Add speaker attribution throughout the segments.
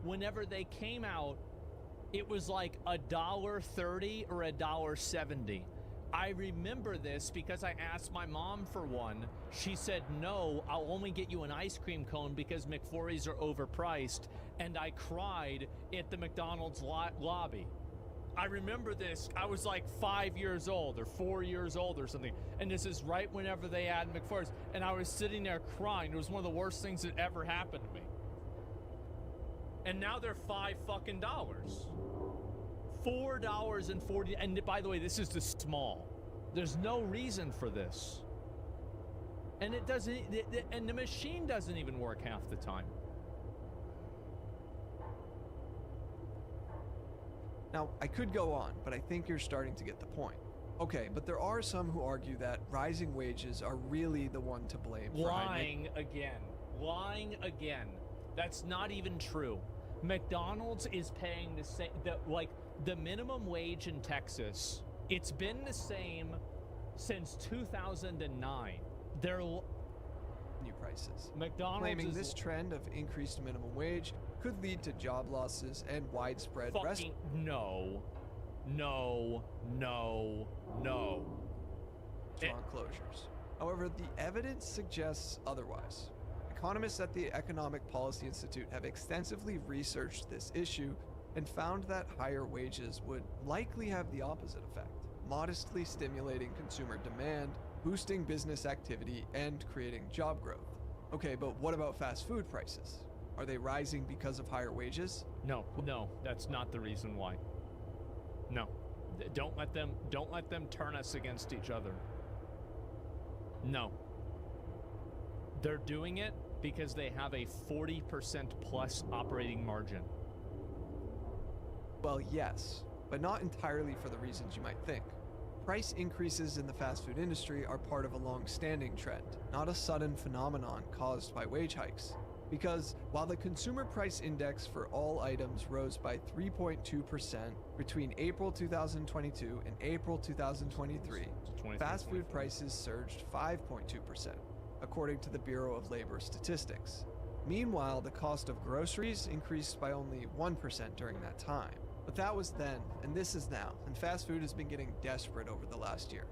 Speaker 1: whenever they came out, it was like $1.30 or $1.70. I remember this because I asked my mom for one. She said, no, I'll only get you an ice cream cone because McFlurries are overpriced. And I cried at the McDonald's lobby. I remember this. I was like 5 years old or 4 years old or something. And this is right whenever they add McFlurries. And I was sitting there crying. It was one of the worst things that ever happened to me. And now they're $5 fucking dollars. $4.40. And by the way, this is the small. There's no reason for this. And it doesn't, and the machine doesn't even work half the time.
Speaker 2: Now, I could go on, but I think you're starting to get the point. Okay, but there are some who argue that rising wages are really the one to blame for
Speaker 1: Lying again. Lying again. That's not even true. McDonald's is paying the same, the minimum wage in Texas. It's been the same since 2009. They're
Speaker 2: new prices.
Speaker 1: McDonald's
Speaker 2: claiming
Speaker 1: is
Speaker 2: this trend of increased minimum wage could lead to job losses and widespread
Speaker 1: fucking no.
Speaker 2: restaurant closures. However, the evidence suggests otherwise. Economists at the Economic Policy Institute have extensively researched this issue and found that higher wages would likely have the opposite effect, modestly stimulating consumer demand, boosting business activity, and creating job growth. Okay, but what about fast food prices? Are they rising because of higher wages?
Speaker 1: No, that's not the reason why. No. Don't let them turn us against each other. No. They're doing it because they have a 40% plus operating margin.
Speaker 2: Well, yes, but not entirely for the reasons you might think. Price increases in the fast food industry are part of a long-standing trend, not a sudden phenomenon caused by wage hikes. Because while the consumer price index for all items rose by 3.2% between April 2022 and April 2023, fast food prices surged 5.2%, according to the Bureau of Labor Statistics. Meanwhile, the cost of groceries increased by only 1% during that time. But that was then, and this is now, and fast food has been getting desperate over the last year.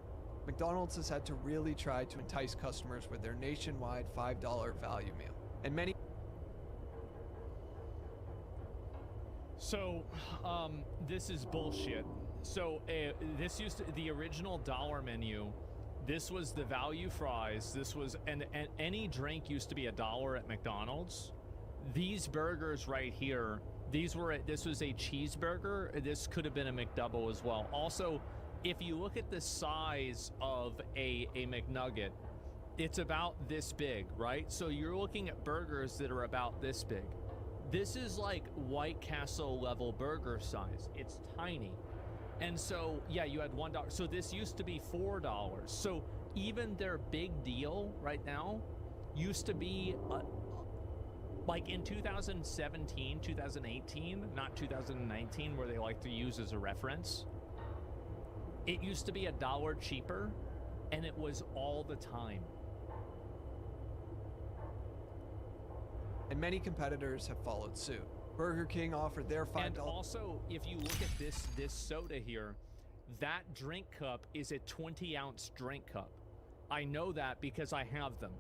Speaker 2: McDonald's has had to really try to entice customers with their nationwide $5 value meal. And many...
Speaker 1: So, this is bullshit. So, this used to, the original dollar menu, this was the value fries, this was, and any drink used to be $1 at McDonald's. These burgers right here, this was a cheeseburger. This could have been a McDouble as well. Also, if you look at the size of a McNugget, it's about this big, right? So you're looking at burgers that are about this big. This is like White Castle level burger size. It's tiny. And so, yeah, you had $1. So this used to be $4. So even their big deal right now used to be like in 2017, 2018, not 2019, where they like to use as a reference. It used to be $1 cheaper, and it was all the time.
Speaker 2: And many competitors have followed suit. Burger King offered their $5.
Speaker 1: And also, if you look at this soda here, that drink cup is a 20-ounce drink cup. I know that because I have them.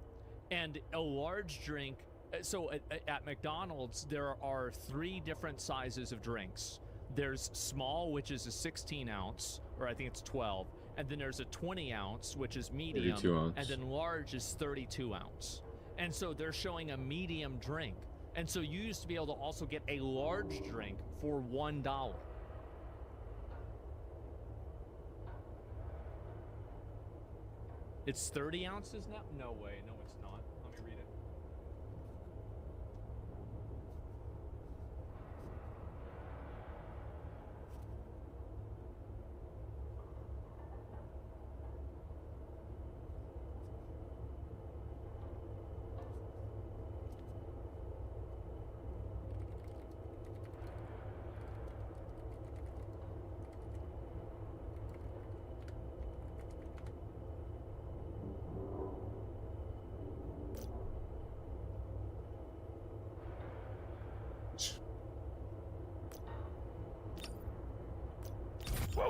Speaker 1: And a large drink, so at McDonald's, there are 3 different sizes of drinks. There's small, which is a 16-ounce, or I think it's 12. And then there's a 20-ounce, which is medium.
Speaker 3: 32-ounce.
Speaker 1: And then large is 32-ounce. And so they're showing a medium drink. And so you used to be able to also get a large drink for $1. It's 30 ounces now? No way. No, it's not. Let me read it.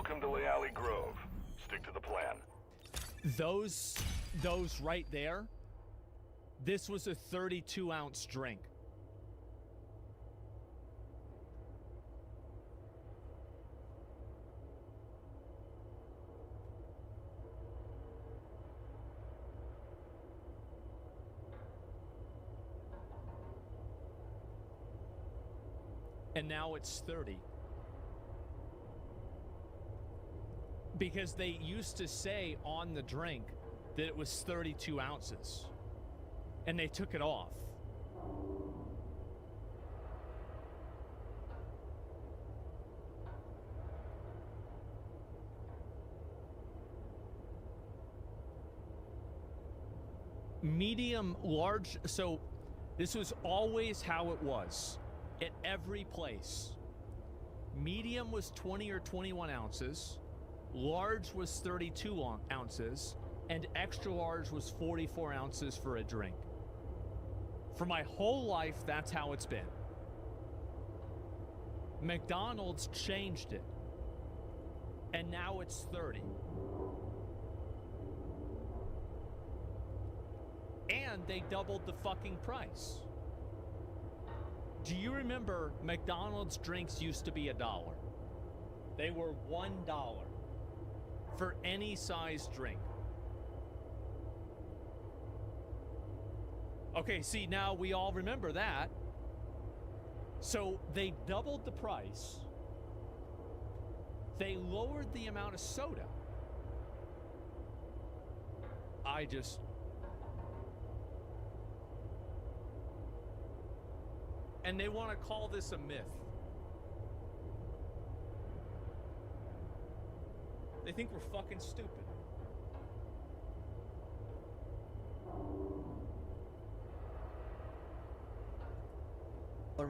Speaker 3: Welcome to Leali Grove. Stick to the plan.
Speaker 1: Those right there, this was a 32-ounce drink. And now it's 30. Because they used to say on the drink that it was 32 ounces. And they took it off. Medium, large, so this was always how it was at every place. Medium was 20 or 21 ounces. Large was 32 ounces, and extra large was 44 ounces for a drink. For my whole life, that's how it's been. McDonald's changed it, and now it's 30. And they doubled the fucking price. Do you remember McDonald's drinks used to be $1? They were $1. For any size drink. Okay, see, now we all remember that. So they doubled the price. They lowered the amount of soda. And they want to call this a myth. They think we're fucking stupid.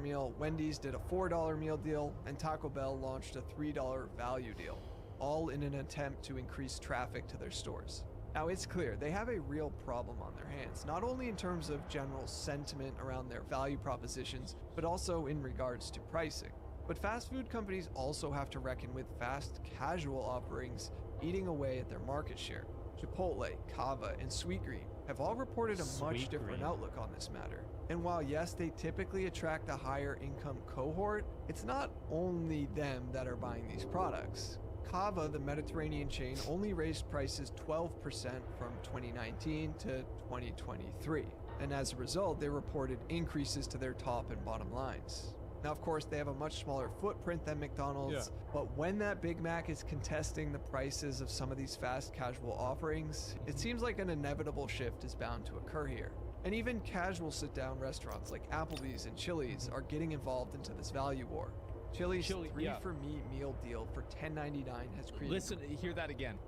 Speaker 2: Meal, Wendy's did a $4 meal deal, and Taco Bell launched a $3 value deal, all in an attempt to increase traffic to their stores. Now it's clear they have a real problem on their hands, not only in terms of general sentiment around their value propositions, but also in regards to pricing. But fast food companies also have to reckon with fast casual offerings eating away at their market share. Chipotle, Cava, and Sweetgreen have all reported a much different outlook on this matter. And while yes, they typically attract a higher income cohort, it's not only them that are buying these products. Cava, the Mediterranean chain, only raised prices 12% from 2019 to 2023. And as a result, they reported increases to their top and bottom lines. Now, of course, they have a much smaller footprint than McDonald's, but when that Big Mac is contesting the prices of some of these fast casual offerings, it seems like an inevitable shift is bound to occur here. And even casual sit-down restaurants like Applebee's and Chili's are getting involved into this value war. Chili's 3 for me meal deal for $10.99 has created...
Speaker 1: Listen, hear that again.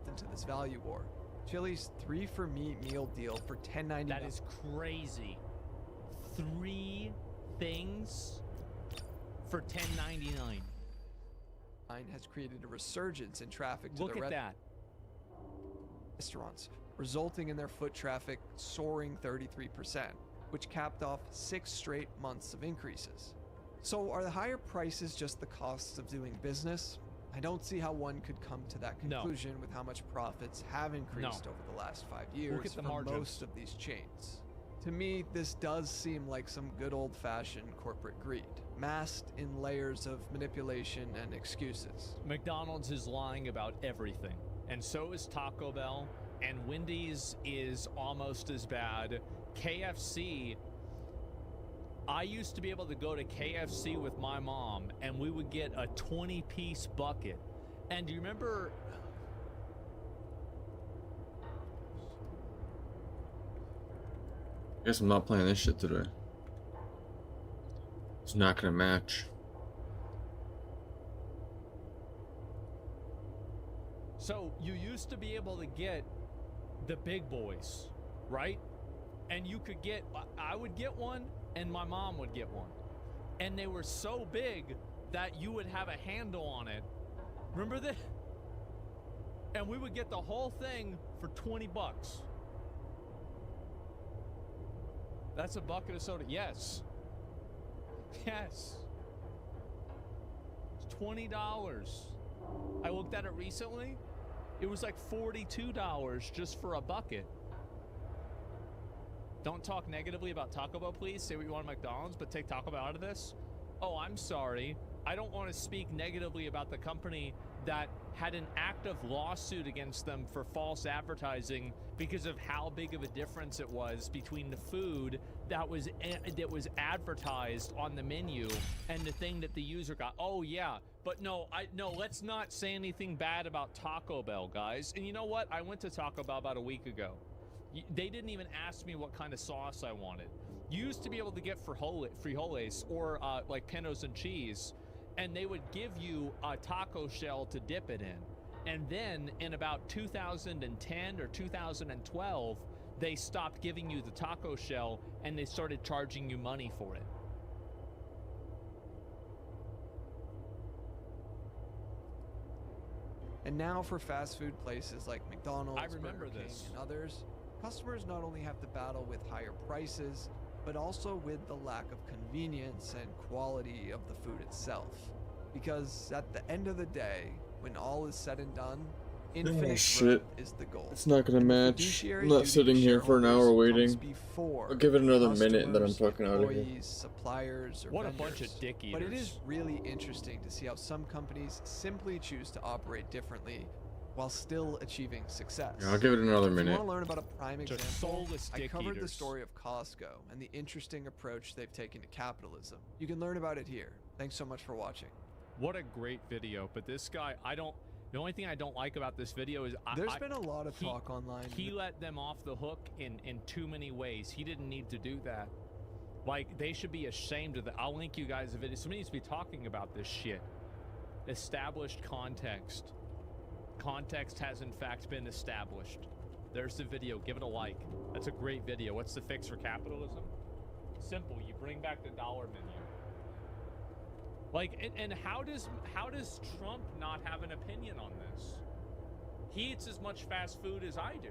Speaker 2: ...into this value war. Chili's 3 for me meal deal for $10.99.
Speaker 1: That is crazy. 3 things for $10.99.
Speaker 2: Has created a resurgence in traffic to
Speaker 1: Look at that.
Speaker 2: Restaurants, resulting in their foot traffic soaring 33%, which capped off 6 straight months of increases. So are the higher prices just the costs of doing business? I don't see how one could come to that conclusion with how much profits have increased over the last 5 years
Speaker 1: Look at the
Speaker 2: for
Speaker 1: margins.
Speaker 2: most of these chains. To me, this does seem like some good old-fashioned corporate greed, masked in layers of manipulation and excuses.
Speaker 1: McDonald's is lying about everything, and so is Taco Bell, and Wendy's is almost as bad. KFC, I used to be able to go to KFC with my mom, and we would get a 20-piece bucket. And do you remember...
Speaker 4: Guess I'm not playing this shit today. It's not gonna match.
Speaker 1: So you used to be able to get the big boys, right? And you could get, I would get one and my mom would get one. And they were so big that you would have a handle on it. Remember that? And we would get the whole thing for 20 bucks. That's a bucket of soda. Yes. Yes. It's $20. I looked at it recently. It was like $42 just for a bucket. Don't talk negatively about Taco Bell, please. Say what you want at McDonald's, but take Taco Bell out of this. Oh, I'm sorry. I don't want to speak negatively about the company that had an active lawsuit against them for false advertising because of how big of a difference it was between the food that was advertised on the menu and the thing that the user got. Oh yeah, but no, let's not say anything bad about Taco Bell, guys. And you know what? I went to Taco Bell about a week ago. They didn't even ask me what kind of sauce I wanted. You used to be able to get frijoles or like pintos and cheese, and they would give you a taco shell to dip it in. And then in about 2010 or 2012, they stopped giving you the taco shell and they started charging you money for it.
Speaker 2: And now for fast food places like McDonald's,
Speaker 1: I remember
Speaker 2: Burger King,
Speaker 1: this.
Speaker 2: and others, customers not only have to battle with higher prices, but also with the lack of convenience and quality of the food itself. Because at the end of the day, when all is said and done, infinite
Speaker 4: shit.
Speaker 2: growth is the goal.
Speaker 4: It's not gonna
Speaker 2: And the
Speaker 4: match.
Speaker 2: fiduciary
Speaker 4: I'm not
Speaker 2: duty
Speaker 4: sitting
Speaker 2: to
Speaker 4: here for an hour
Speaker 2: shareholders
Speaker 4: waiting.
Speaker 2: comes before
Speaker 4: I'll give it another minute and then I'm
Speaker 2: customers,
Speaker 4: fucking out of here.
Speaker 2: employees, suppliers, or
Speaker 1: What a
Speaker 2: vendors.
Speaker 1: bunch of dick
Speaker 2: But it
Speaker 1: eaters.
Speaker 2: is really interesting to see how some companies simply choose to operate differently while still achieving success.
Speaker 4: Yeah, I'll give it another
Speaker 2: If you
Speaker 4: minute.
Speaker 2: want to learn about a prime
Speaker 1: Just
Speaker 2: example,
Speaker 1: soulless
Speaker 2: I
Speaker 1: dick
Speaker 2: covered the
Speaker 1: eaters.
Speaker 2: story of Costco and the interesting approach they've taken to capitalism. You can learn about it here. Thanks so much for watching.
Speaker 1: What a great video. But this guy, the only thing I don't like about this video is
Speaker 2: There's been a lot of
Speaker 1: he-
Speaker 2: talk online.
Speaker 1: He let them off the hook in too many ways. He didn't need to do that. Like, they should be ashamed of that. I'll link you guys a video. Somebody needs to be talking about this shit. Established context. Context has in fact been established. There's the video. Give it a like. That's a great video. What's the fix for capitalism? Simple. You bring back the dollar menu. Like, and how does Trump not have an opinion on this? He eats as much fast food as I do.